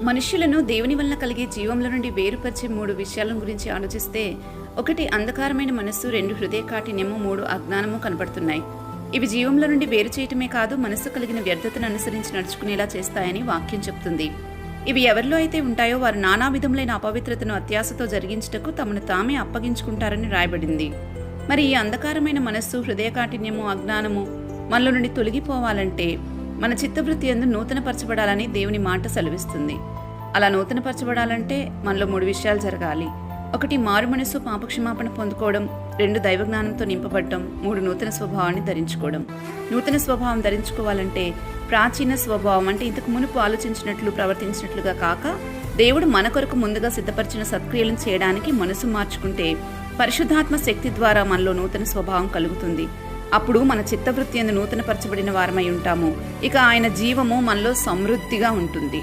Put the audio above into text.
మనుష్యులను దేవుని వలన కలిగే జీవంలో నుండి వేరుపరిచే 3 విషయాల గురించి ఆలోచిస్తే 1 అంధకారమైన మనస్సు, 2 హృదయ కాఠిన్యము, 3 అజ్ఞానము కనబడుతున్నాయి. ఇవి జీవంలో నుండి వేరు చేయటమే కాదు, మనస్సు కలిగిన వ్యర్థతను అనుసరించి నడుచుకునేలా చేస్తాయని వాక్యం చెప్తుంది. ఇవి ఎవరిలో అయితే ఉంటాయో వారు నానా విధములైన అపవిత్రతను అత్యాశతో జరిగించుటకు తమను తామే అప్పగించుకుంటారని రాయబడింది. మరి ఈ అంధకారమైన మనస్సు, హృదయ కాఠిన్యము, అజ్ఞానము మనలో నుండి తొలగిపోవాలంటే మన చిత్తవృత్తి యందు నూతనపరచబడాలని దేవుని మాట సెలవిస్తుంది. అలా నూతనపరచబడాలంటే మనలో 3 విషయాలు జరగాలి. 1 మారు మనసు, పాపక్షమాపణ పొందుకోవడం. 2 దైవజ్ఞానంతో నింపబడటం. 3 నూతన స్వభావాన్ని ధరించుకోవడం. నూతన స్వభావం ధరించుకోవాలంటే ప్రాచీన స్వభావం అంటే ఇంతకు మునుపు ఆలోచించినట్లు ప్రవర్తించినట్లుగా కాక దేవుడు మన కొరకు ముందుగా సిద్ధపరిచిన సత్క్రియలను చేయడానికి మనసు మార్చుకుంటే పరిశుద్ధాత్మ శక్తి ద్వారా మనలో నూతన స్వభావం కలుగుతుంది. అప్పుడు మన చిత్తవృత్తి యందు నూతనపరచబడిన వారమై ఉంటాము. ఇక ఆయన జీవము మనలో సమృద్ధిగా ఉంటుంది.